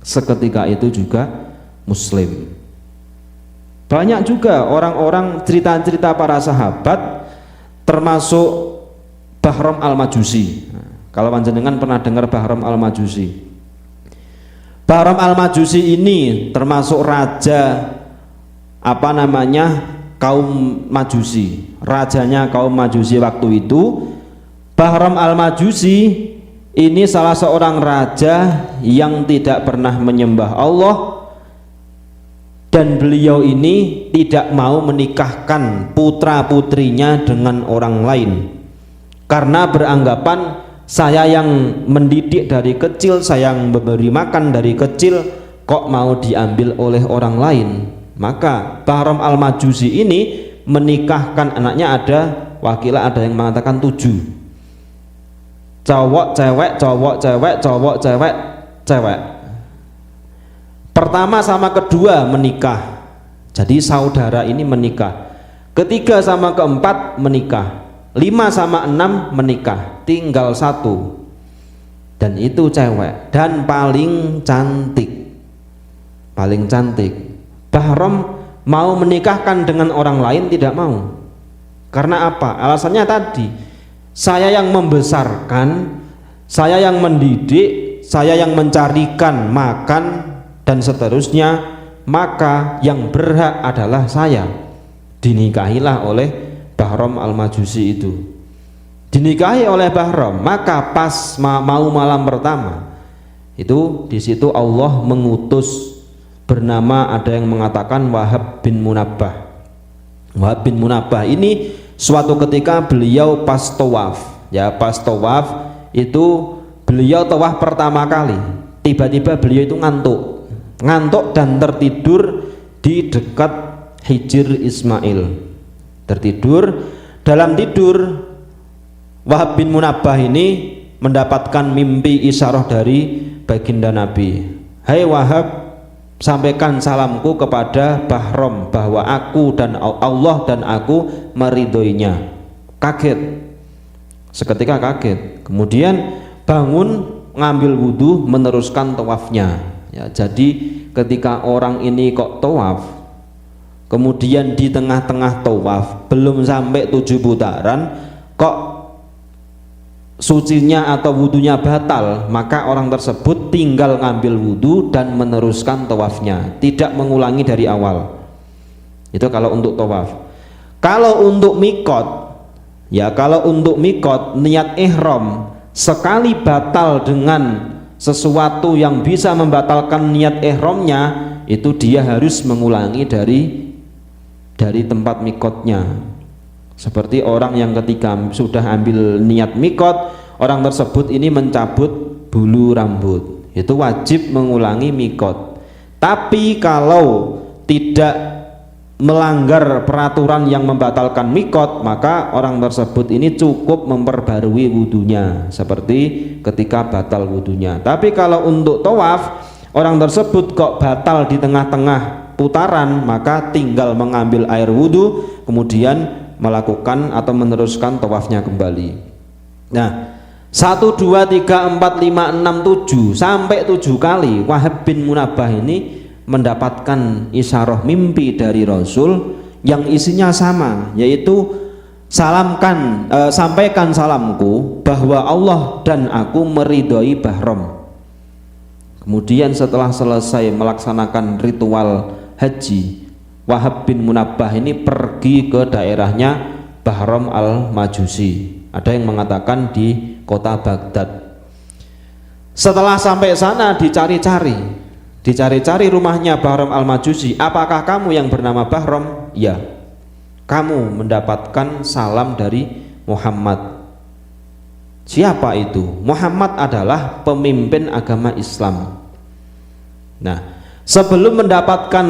seketika itu juga muslim. Banyak juga orang-orang cerita-cerita para sahabat, termasuk Bahram al-Majusi. Kalau panjenengan pernah dengar Bahram al-Majusi, Bahram al-Majusi ini termasuk raja kaum Majusi, rajanya kaum Majusi waktu itu. Bahram al-Majusi ini salah seorang raja yang tidak pernah menyembah Allah, dan beliau ini tidak mau menikahkan putra putrinya dengan orang lain karena beranggapan, saya yang mendidik dari kecil, saya yang memberi makan dari kecil, kok mau diambil oleh orang lain. Maka Bahram al-Majusi ini menikahkan anaknya, ada yang mengatakan 7, cowok cewek, cowok cewek, cowok cewek, cewek. Pertama sama kedua menikah, jadi saudara ini menikah. Ketiga sama keempat menikah. 5 sama 6 menikah, tinggal 1, dan itu cewek dan paling cantik. Bahram mau menikahkan dengan orang lain, tidak mau. Karena apa? Alasannya tadi, saya yang membesarkan, saya yang mendidik, saya yang mencarikan makan dan seterusnya, maka yang berhak adalah saya. Dinikahilah oleh Bahram al-Majusi itu. Dinikahi oleh Bahram, maka pas mau malam pertama itu, di situ Allah mengutus, bernama, ada yang mengatakan Wahab bin Munabbah. Wahab bin Munabbah ini suatu ketika beliau pas tawaf, pas tawaf itu beliau tawaf pertama kali, tiba-tiba beliau itu ngantuk dan tertidur di dekat Hijr Ismail. Tertidur, dalam tidur Wahab bin Munabbah ini mendapatkan mimpi isyarah dari baginda Nabi. Hai Wahab, sampaikan salamku kepada Bahram bahwa aku dan Allah dan aku meridhoinya. Kaget, seketika kaget, kemudian bangun, ngambil wudhu, meneruskan tawafnya. Jadi ketika orang ini kok tawaf, kemudian di tengah-tengah tawaf belum sampai 7 putaran kok sucinya atau wudhunya batal, maka orang tersebut tinggal ngambil wudhu dan meneruskan tawafnya, tidak mengulangi dari awal. Itu kalau untuk tawaf. Kalau untuk mikot, kalau untuk mikot, niat ihram sekali batal dengan sesuatu yang bisa membatalkan niat ihramnya, itu dia harus mengulangi dari tempat mikotnya. Seperti orang yang ketika sudah ambil niat mikot, orang tersebut ini mencabut bulu rambut, itu wajib mengulangi mikot. Tapi kalau tidak melanggar peraturan yang membatalkan mikot, maka orang tersebut ini cukup memperbarui wudhunya seperti ketika batal wudhunya. Tapi kalau untuk tawaf, orang tersebut kok batal di tengah-tengah putaran, maka tinggal mengambil air wudhu, kemudian melakukan atau meneruskan tawafnya kembali. Nah, 1, 2, 3, 4, 5, 6, 7 sampai 7 kali Wahab bin Munabbah ini mendapatkan isyarah mimpi dari Rasul yang isinya sama, yaitu sampaikan salamku bahwa Allah dan aku meridhoi Bahram. Kemudian setelah selesai melaksanakan ritual haji, Wahab bin Munabbah ini pergi ke daerahnya Bahram al-Majusi. Ada yang mengatakan di kota Baghdad. Setelah sampai sana dicari-cari rumahnya Bahram al-Majusi. Apakah kamu yang bernama Bahram? Ya. Kamu mendapatkan salam dari Muhammad. Siapa itu? Muhammad adalah pemimpin agama Islam. Nah, sebelum mendapatkan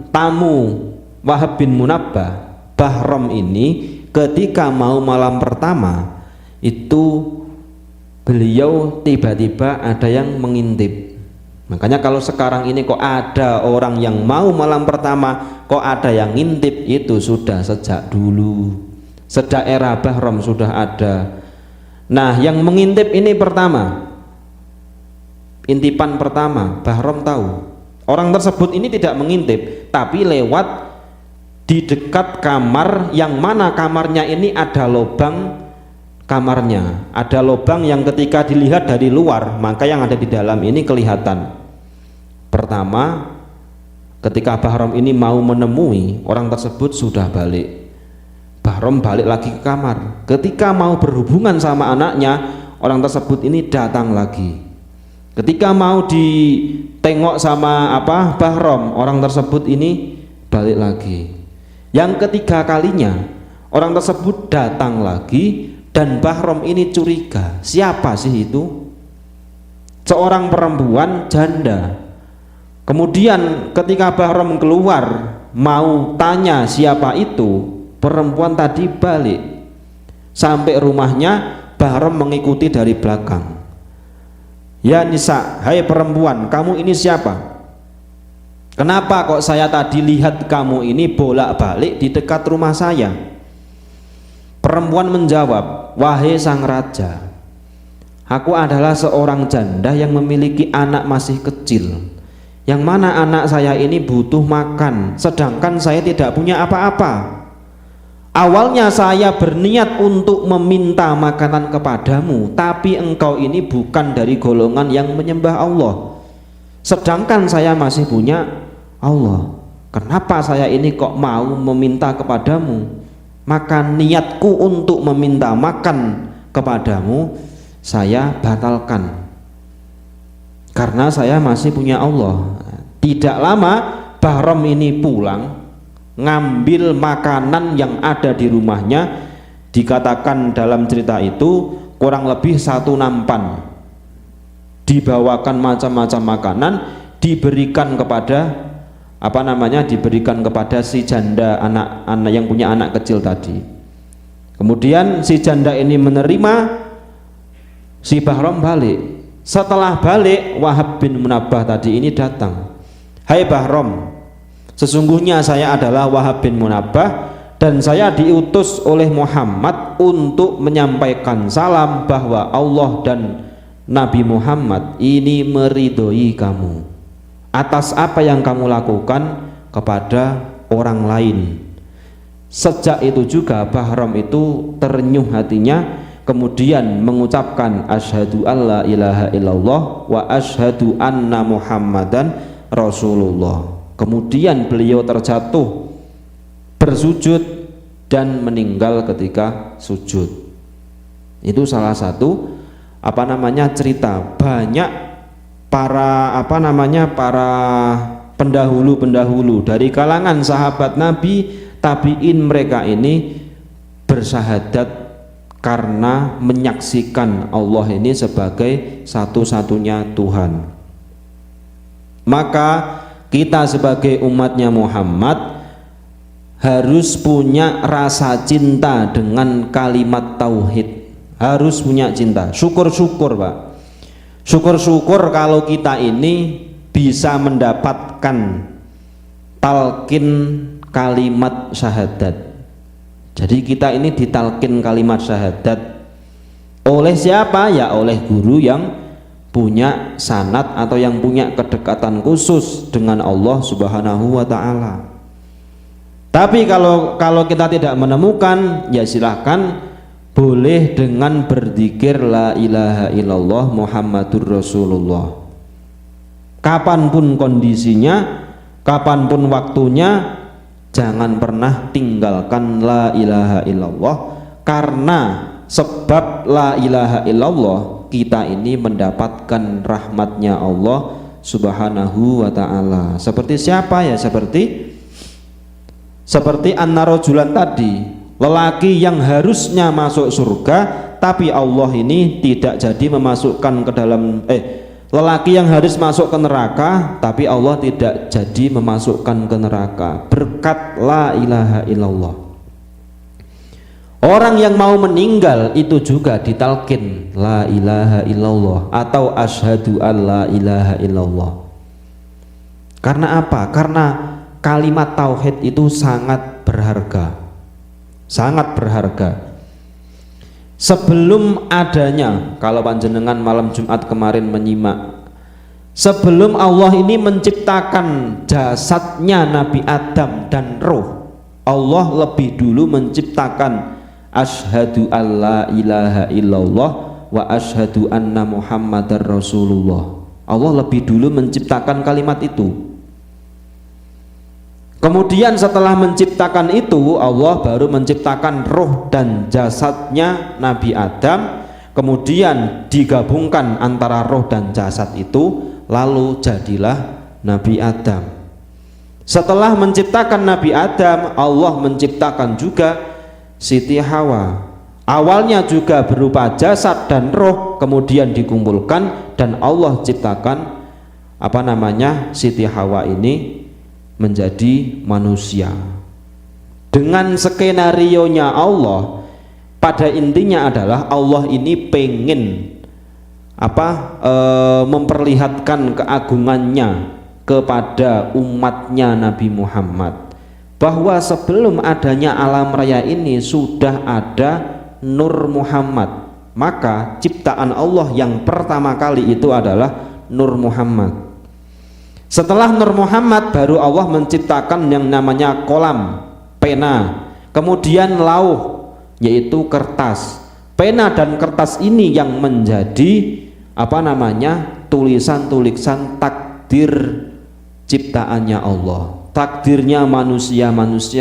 tamu Wahab bin Munabbah, Bahram ini ketika mau malam pertama itu beliau tiba-tiba ada yang mengintip. Makanya kalau sekarang ini kok ada orang yang mau malam pertama kok ada yang ngintip, itu sudah sejak dulu, sejak era Bahram sudah ada. Nah, yang mengintip ini pertama intipan pertama, Bahrom tahu. Orang tersebut ini tidak mengintip, tapi lewat di dekat kamar, yang mana kamarnya ini ada lubang kamarnya, ada lubang yang ketika dilihat dari luar, maka yang ada di dalam ini kelihatan. Pertama, ketika Bahrom ini mau menemui orang tersebut sudah balik. Bahrom balik lagi ke kamar. Ketika mau berhubungan sama anaknya, orang tersebut ini datang lagi. Ketika mau ditengok sama Bahrom, orang tersebut ini balik lagi. Yang ketiga kalinya, orang tersebut datang lagi dan Bahrom ini curiga. Siapa sih itu? Seorang perempuan janda. Kemudian ketika Bahrom keluar mau tanya siapa itu, perempuan tadi balik. Sampai rumahnya, Bahrom mengikuti dari belakang. Ya Nisa, hai perempuan, kamu ini siapa? Kenapa kok saya tadi lihat kamu ini bolak-balik di dekat rumah saya? Perempuan menjawab, wahai sang raja, aku adalah seorang janda yang memiliki anak masih kecil, yang mana anak saya ini butuh makan, sedangkan saya tidak punya apa-apa. Awalnya saya berniat untuk meminta makanan kepadamu, tapi engkau ini bukan dari golongan yang menyembah Allah, sedangkan saya masih punya Allah. Kenapa saya ini kok mau meminta kepadamu? Maka niatku untuk meminta makan kepadamu saya batalkan, karena saya masih punya Allah. Tidak lama Bahrom ini pulang, ngambil makanan yang ada di rumahnya. Dikatakan dalam cerita itu kurang lebih 1 nampan, dibawakan macam-macam makanan, diberikan kepada diberikan kepada si janda, anak-anak yang punya anak kecil tadi. Kemudian si janda ini menerima, si Bahrom balik. Setelah balik, Wahab bin Munabbah tadi ini datang. Hai Bahrom, sesungguhnya saya adalah Wahab bin Munabbah dan saya diutus oleh Muhammad untuk menyampaikan salam bahwa Allah dan Nabi Muhammad ini meridhoi kamu atas apa yang kamu lakukan kepada orang lain. Sejak itu juga Bahrom itu terenyuh hatinya, kemudian mengucapkan asyhadu alla ilaha illallah wa asyhadu anna Muhammadan Rasulullah. Kemudian beliau terjatuh bersujud dan meninggal ketika sujud. Itu salah satu cerita. Banyak para para pendahulu dari kalangan sahabat Nabi, tabiin, mereka ini bersyahadat karena menyaksikan Allah ini sebagai satu-satunya Tuhan. Maka kita sebagai umatnya Muhammad harus punya rasa cinta dengan kalimat tauhid, harus punya cinta. Syukur-syukur Pak, syukur-syukur kalau kita ini bisa mendapatkan talqin kalimat syahadat. Jadi kita ini ditalqin kalimat syahadat oleh siapa? Ya oleh guru yang punya sanad atau yang punya kedekatan khusus dengan Allah Subhanahu wa ta'ala. Tapi kalau kita tidak menemukan, ya silahkan, boleh dengan berzikir la ilaha illallah Muhammadur Rasulullah. Kapanpun kondisinya, kapanpun waktunya, jangan pernah tinggalkan la ilaha illallah, karena sebab la ilaha illallah kita ini mendapatkan rahmatnya Allah Subhanahu wa ta'ala. Seperti siapa ya? Seperti an-narojulan tadi, lelaki yang harusnya masuk surga, tapi Allah ini tidak jadi memasukkan ke dalam lelaki yang harus masuk ke neraka, tapi Allah tidak jadi memasukkan ke neraka berkat la ilaha illallah. Orang yang mau meninggal itu juga ditalqin la ilaha illallah atau asyhadu alla ilaha illallah. Karena apa? Karena kalimat tauhid itu sangat berharga. Sangat berharga. Sebelum adanya, kalau panjenengan malam Jumat kemarin menyimak Sebelum Allah ini menciptakan jasadnya Nabi Adam dan roh, Allah lebih dulu menciptakan asyhadu alla ilaha illallah wa asyhadu anna muhammadar rasulullah. Allah lebih dulu menciptakan kalimat itu. Kemudian setelah menciptakan itu, Allah baru menciptakan roh dan jasadnya Nabi Adam. Kemudian digabungkan antara roh dan jasad itu, lalu jadilah Nabi Adam. Setelah menciptakan Nabi Adam, Allah menciptakan juga Siti Hawa. Awalnya juga berupa jasad dan roh, kemudian dikumpulkan dan Allah ciptakan Siti Hawa ini menjadi manusia. Dengan skenarionya Allah, pada intinya adalah Allah ini pengen memperlihatkan keagungannya kepada umatnya Nabi Muhammad, bahwa sebelum adanya alam raya ini sudah ada Nur Muhammad. Maka ciptaan Allah yang pertama kali itu adalah Nur Muhammad. Setelah Nur Muhammad baru Allah menciptakan yang namanya kolam, pena, kemudian lauh, yaitu kertas. Pena dan kertas ini yang menjadi tulisan-tulisan takdir ciptaannya Allah, takdirnya manusia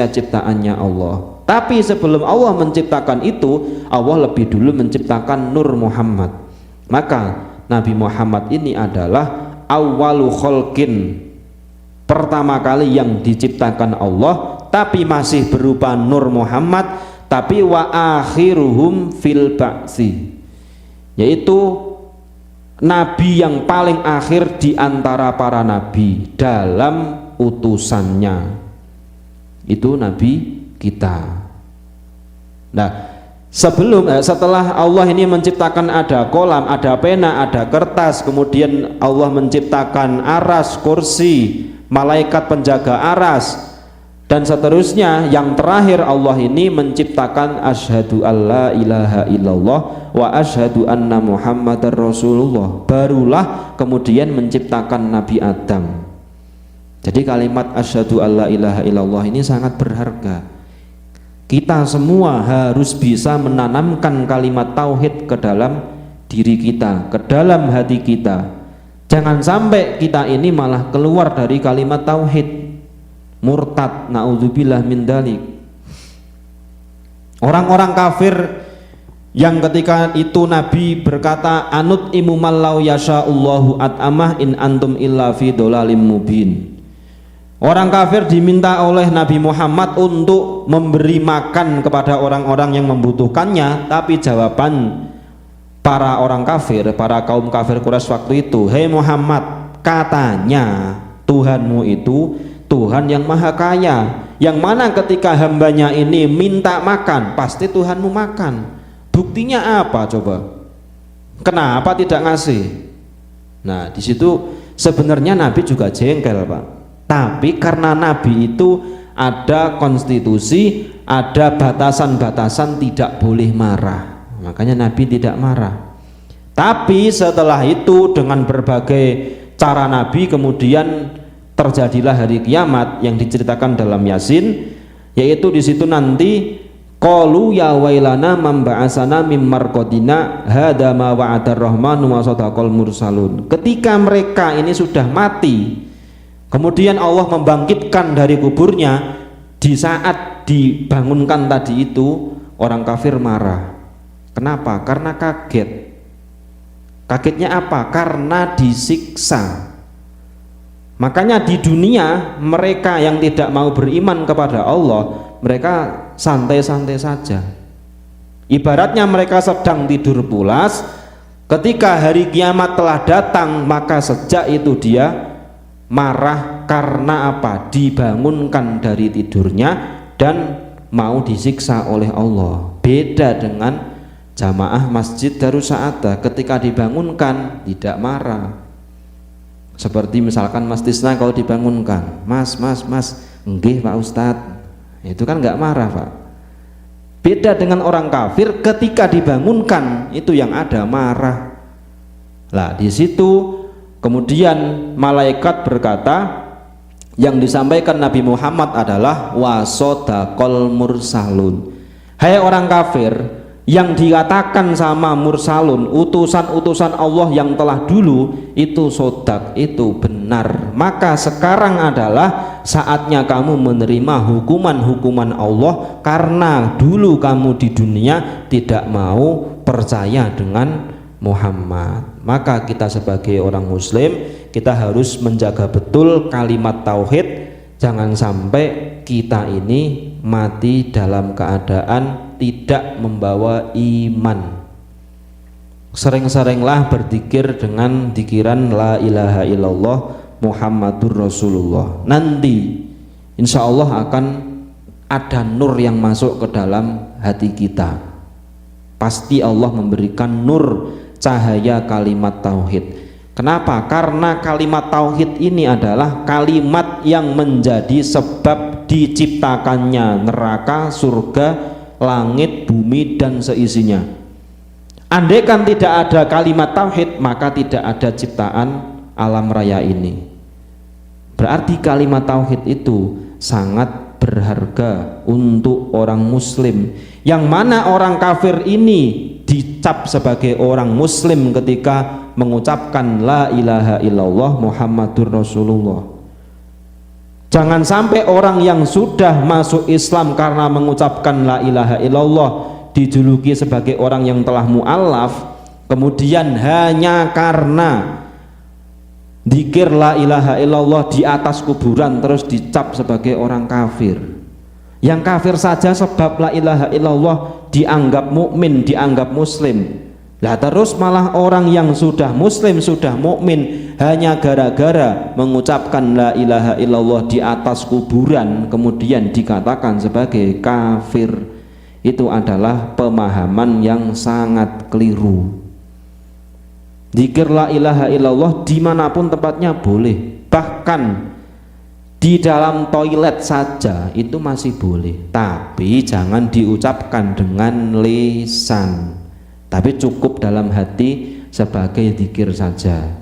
ciptaannya Allah. Tapi sebelum Allah menciptakan itu, Allah lebih dulu menciptakan Nur Muhammad. Maka Nabi Muhammad ini adalah awwalu kholqin, pertama kali yang diciptakan Allah, tapi masih berupa Nur Muhammad, tapi wa akhiruhum fil ba'si, yaitu nabi yang paling akhir di antara para nabi dalam utusannya, itu nabi kita. Nah, setelah Allah ini menciptakan ada kolam, ada pena, ada kertas, kemudian Allah menciptakan aras, kursi, malaikat penjaga aras, dan seterusnya. Yang terakhir Allah ini menciptakan asyhadu alla ilaha illallah wa asyhadu anna muhammadar rasulullah. Barulah kemudian menciptakan Nabi Adam. Jadi kalimat asyhadu alla ilaha illallah ini sangat berharga. Kita semua harus bisa menanamkan kalimat tauhid ke dalam diri kita, ke dalam hati kita. Jangan sampai kita ini malah keluar dari kalimat tauhid, murtad, naudzubillah min dalik. Orang-orang kafir yang ketika itu Nabi berkata, anut imumallau yasha'ullahu at'amah in antum illa fi dolalim mubin. Orang kafir diminta oleh Nabi Muhammad untuk memberi makan kepada orang-orang yang membutuhkannya, tapi jawaban para orang kafir, para kaum kafir Quraisy waktu itu, hei Muhammad, katanya Tuhanmu itu Tuhan yang maha kaya, yang mana ketika hambanya ini minta makan, pasti Tuhanmu makan. Buktinya apa coba? Kenapa tidak ngasih? Nah, di situ sebenarnya Nabi juga jengkel, Pak. Tapi karena Nabi itu ada konstitusi, ada batasan-batasan tidak boleh marah, makanya Nabi tidak marah. Tapi setelah itu dengan berbagai cara Nabi kemudian terjadilah hari kiamat yang diceritakan dalam Yasin, yaitu di situ nanti qalu ya wailana man ba'asana mim marqadina hadza ma wa'adar rahmanu wa sadaqal mursalun. Ketika mereka ini sudah mati, kemudian Allah membangkitkan dari kuburnya, di saat dibangunkan tadi itu orang kafir marah. Kenapa? Karena kaget. Kagetnya apa? Karena disiksa. Makanya di dunia mereka yang tidak mau beriman kepada Allah, mereka santai-santai saja. Ibaratnya mereka sedang tidur pulas, ketika hari kiamat telah datang, maka sejak itu dia marah. Karena apa? Dibangunkan dari tidurnya dan mau disiksa oleh Allah. Beda dengan jamaah Masjid Darus Sa'adah, ketika dibangunkan tidak marah. Seperti misalkan Mas Tisna kalau dibangunkan, mas, nggih Pak Ustadz, itu kan nggak marah, Pak. Beda dengan orang kafir, ketika dibangunkan itu yang ada marah. Lah di situ Kemudian malaikat berkata, yang disampaikan Nabi Muhammad adalah wasodaqol mursalun. Hai orang kafir, yang dikatakan sama mursalun, utusan-utusan Allah yang telah dulu, itu sodak, itu benar. Maka sekarang adalah saatnya kamu menerima hukuman-hukuman Allah, karena dulu kamu di dunia tidak mau percaya dengan Muhammad. Maka kita sebagai orang muslim, kita harus menjaga betul kalimat tauhid. Jangan sampai kita ini mati dalam keadaan tidak membawa iman. Sering-seringlah berzikir dengan dikiran la ilaha illallah Muhammadur Rasulullah. Nanti insya Allah akan ada nur yang masuk ke dalam hati kita. Pasti Allah memberikan nur cahaya kalimat tauhid. Kenapa? Karena kalimat tauhid ini adalah kalimat yang menjadi sebab diciptakannya neraka, surga, langit, bumi dan seisinya. Andaikan tidak ada kalimat tauhid, maka tidak ada ciptaan alam raya ini. Berarti kalimat tauhid itu sangat berharga untuk orang muslim, yang mana orang kafir ini dicap sebagai orang muslim ketika mengucapkan la ilaha illallah Muhammadur Rasulullah. Jangan sampai orang yang sudah masuk Islam karena mengucapkan la ilaha illallah dijuluki sebagai orang yang telah mu'alaf, kemudian hanya karena dzikir la ilaha illallah di atas kuburan terus dicap sebagai orang kafir. Yang kafir saja sebab la ilaha illallah dianggap mukmin, dianggap muslim. Lah terus malah orang yang sudah muslim, sudah mukmin, hanya gara-gara mengucapkan la ilaha illallah di atas kuburan kemudian dikatakan sebagai kafir. Itu adalah pemahaman yang sangat keliru. Dzikir la ilaha illallah dimanapun tempatnya boleh, bahkan di dalam toilet saja itu masih boleh, tapi jangan diucapkan dengan lisan, tapi cukup dalam hati sebagai dzikir saja.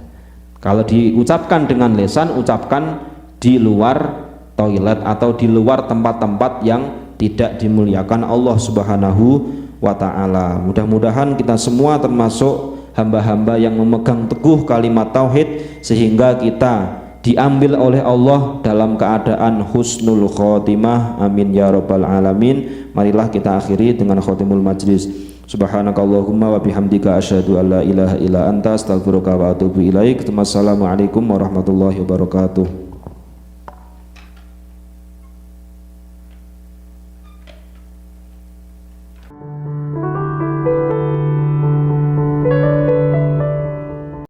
Kalau diucapkan dengan lisan, ucapkan di luar toilet atau di luar tempat-tempat yang tidak dimuliakan Allah Subhanahu wa ta'ala. Mudah-mudahan kita semua termasuk hamba-hamba yang memegang teguh kalimat tauhid sehingga kita diambil oleh Allah dalam keadaan husnul khotimah. Amin ya rabbal alamin. Marilah kita akhiri dengan khotimul majlis. Subhanakallahumma wa bihamdika asyhadu an la ilaha illa anta astaghfiruka wa atubu ilaik. Wassalamualaikum warahmatullahi wabarakatuh.